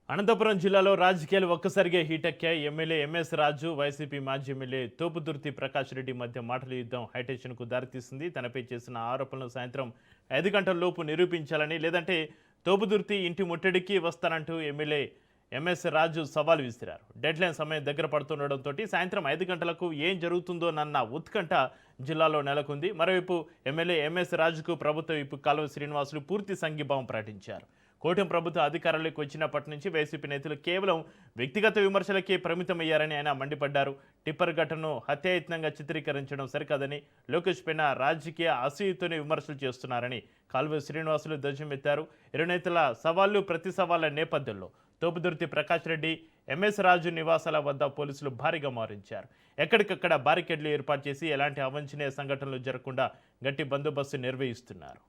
అనంతపురం జిల్లాలో రాజకీయాలు ఒక్కసారిగా హీటెక్కాయి. ఎమ్మెల్యే ఎంఎస్ రాజు, వైసీపీ మాజీ ఎమ్మెల్యే తోపుదుర్తి ప్రకాష్ రెడ్డి మధ్య మాటల యుద్ధం హైటెన్షన్కు దారితీసింది. తనపై చేసిన ఆరోపణలు సాయంత్రం 5 గంటల లోపు నిరూపించాలని, లేదంటే తోపుదుర్తి ఇంటి ముట్టడికి వస్తానంటూ ఎమ్మెల్యే ఎంఎస్ రాజు సవాల్ విసిరారు. డెడ్లైన్ సమయం దగ్గర పడుతుండటంతో సాయంత్రం 5 గంటలకు ఏం జరుగుతుందోనన్న ఉత్కంఠ జిల్లాలో నెలకొంది. మరోవైపు ఎమ్మెల్యే ఎంఎస్ రాజుకు ప్రభుత్వ విప్ కాలువ శ్రీనివాసులు పూర్తి సంఘీభావం ప్రకటించారు. కూటమి ప్రభుత్వ అధికారంలోకి వచ్చినప్పటి నుంచి వైసీపీ నేతలు కేవలం వ్యక్తిగత విమర్శలకే పరిమితమయ్యారని ఆయన మండిపడ్డారు. టిప్పర్ ఘటనను హత్యాయత్నంగా చిత్రీకరించడం సరికాదని, లోకేష్ పైన రాజకీయ అసూయతోనే విమర్శలు చేస్తున్నారని కాల్వ శ్రీనివాసులు ధ్వజమెత్తారు. ఇరు నేతల సవాళ్లు ప్రతి సవాళ్ల నేపథ్యంలో తోపుదుర్తి ప్రకాష్ రెడ్డి, ఎంఎస్ రాజు నివాసాల వద్ద పోలీసులు భారీగా మోహరించారు. ఎక్కడికక్కడ బారికేడ్లు ఏర్పాటు చేసి ఎలాంటి అవాంఛనీయ సంఘటనలు జరగకుండా గట్టి బందోబస్తు నిర్వహిస్తున్నారు.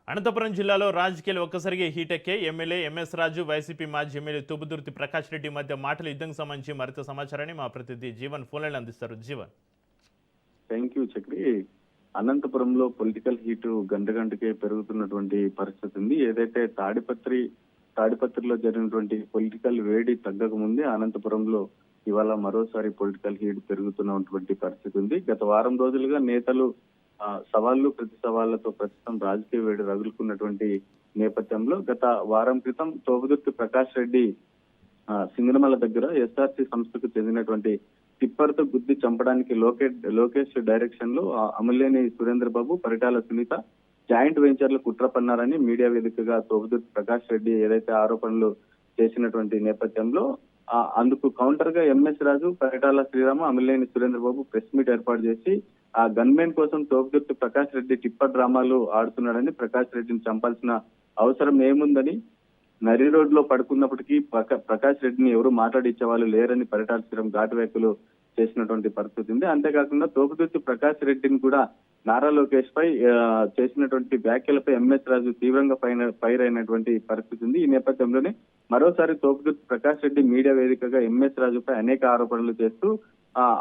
అనంతపురం జిల్లాలో రాజకీయాలు ఒక్కసారిగా హీటెక్కాయి. ఎమ్మెల్యే ఎంఎస్ రాజు, వైసీపీ మాజీ ఎమ్మెల్యే తోపుదుర్తి ప్రకాష్ రెడ్డి మధ్య మాటల యుద్ధం సంబంధించి మరింత సమాచారాన్ని మా ప్రతినిధి జీవన్ ఫోన్ లైన్ అందిస్తారు. జీవన్. Thank you Chakri. అనంతపురంలో పొలిటికల్ హీట్ గంటకే పెరుగుతున్నటువంటి పరిస్థితి ఉంది. ఏదైతే తాడిపత్రిలో జరిగినటువంటి పొలిటికల్ వేడి తగ్గక ముందే అనంతపురంలో ఇవాళ మరోసారి పొలిటికల్ హీట్ పెరుగుతున్నటువంటి పరిస్థితి ఉంది. గత వారం రోజులుగా నేతలు సవాళ్లు ప్రతి సవాళ్లతో ప్రస్తుతం రాజకీయ వేడి రగులుకున్నటువంటి నేపథ్యంలో గత వారం క్రితం తోపుదుర్తి ప్రకాష్ రెడ్డి సింగనమల దగ్గర ఎస్ఆర్సీ సంస్థకు చెందినటువంటి టిప్పర్ తో గుద్ది చంపడానికి లోకేష్ డైరెక్షన్ లో అమలేని సురేంద్రబాబు, పరిటాల సునీత జాయింట్ వెంచర్లు కుట్ర పన్నారని మీడియా వేదికగా తోపుదుర్తి ప్రకాష్ రెడ్డి ఏదైతే ఆరోపణలు చేసినటువంటి నేపథ్యంలో అందుకు కౌంటర్ గా ఎంఎస్ రాజు, పరిటాల శ్రీరామ, అమలేని సురేంద్రబాబు ప్రెస్ మీట్ ఏర్పాటు చేసి ఆ గన్మెన్ కోసం తోపుదుర్తి ప్రకాష్ రెడ్డి టిప్పర్ డ్రామాలు ఆడుతున్నాడని, ప్రకాష్ రెడ్డిని చంపాల్సిన అవసరం ఏముందని, నరి రోడ్ లో పడుకున్నప్పటికీ ప్రకాష్ రెడ్డిని ఎవరు మాట్లాడిచ్చే వాళ్ళు లేరని పరిటాల శ్రీరామ్ ఘాటు వ్యాఖ్యలు చేసినటువంటి పరిస్థితి ఉంది. అంతేకాకుండా తోపుదుర్తి ప్రకాష్ రెడ్డిని కూడా నారా లోకేష్ పై చేసినటువంటి వ్యాఖ్యలపై ఎంఎస్ రాజు తీవ్రంగా ఫైర్ అయినటువంటి పరిస్థితి ఉంది. ఈ నేపథ్యంలోనే మరోసారి తోపుదుర్తి ప్రకాష్ రెడ్డి మీడియా వేదికగా ఎంఎస్ రాజుపై అనేక ఆరోపణలు చేస్తూ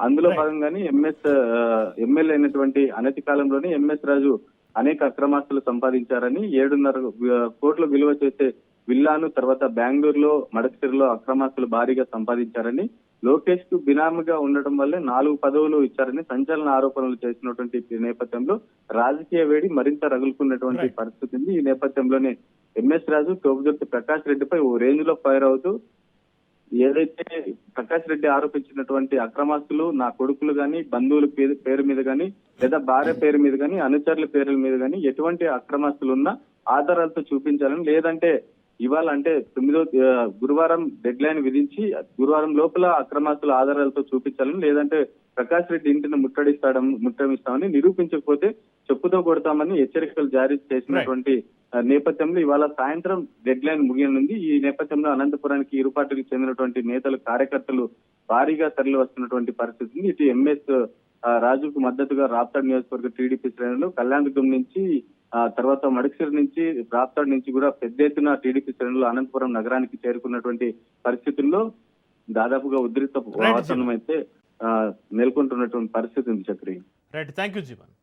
అందులో భాగంగానే ఎమ్మెల్యే అయినటువంటి అనతి కాలంలోనే ఎంఎస్ రాజు అనేక అక్రమాస్తులు సంపాదించారని, 7.5 కోట్ల విలువ చేసే విల్లాను, తర్వాత బెంగళూరులో మడకసిరిలో అక్రమాస్తులు భారీగా సంపాదించారని, లోకేష్ కు బినామీగా ఉండటం వల్లే 4 పదవులు ఇచ్చారని సంచలన ఆరోపణలు చేసినటువంటి నేపథ్యంలో రాజకీయ వేడి మరింత రగులుకున్నటువంటి పరిస్థితి ఉంది. ఈ నేపథ్యంలోనే ఎంఎస్ రాజు తోపుదుర్తి ప్రకాష్ రెడ్డిపై ఓ రేంజ్ లో ఫైర్ అవుతూ ఏదైతే ప్రకాష్ రెడ్డి ఆరోపించినటువంటి అక్రమాస్తులు నా కొడుకులు గాని, బంధువుల పేరు మీద గాని, లేదా భార్య పేరు మీద గాని, అనుచరుల పేర్ల మీద గాని ఎటువంటి అక్రమాస్తులు ఉన్నా ఆధారాలతో చూపించాలని, లేదంటే ఇవాళ అంటే 9వ గురువారం డెడ్ లైన్ విధించి గురువారం లోపల అక్రమాస్తుల ఆధారాలతో చూపించాలని, లేదంటే ప్రకాష్ రెడ్డి ఇంటిని ముట్టమిస్తామని, నిరూపించకపోతే చెప్పుతో కొడతామని హెచ్చరికలు జారీ చేసినటువంటి నేపథ్యంలో ఇవాళ సాయంత్రం డెడ్ లైన్ ముగియనుంది. ఈ నేపథ్యంలో అనంతపురానికి ఇరు పార్టీలకు చెందినటువంటి నేతలు, కార్యకర్తలు భారీగా తరలి వస్తున్నటువంటి పరిస్థితి ఉంది. ఇటు ఎంఎస్ రాజుకు మద్దతుగా రాప్తాడ్ నియోజకవర్గ టీడీపీ శ్రేణులు కళ్యాణదుర్గం నుంచి, తర్వాత మడకసిరి నుంచి, రాప్తాడ్ నుంచి కూడా పెద్ద ఎత్తున టీడీపీ శ్రేణులు అనంతపురం నగరానికి చేరుకున్నటువంటి పరిస్థితుల్లో దాదాపుగా ఉద్రిక్త వాతావరణం అయితే నెలకొంటున్నటువంటి పరిస్థితి ఉంది. Chakri. Right, thank you Jeevan.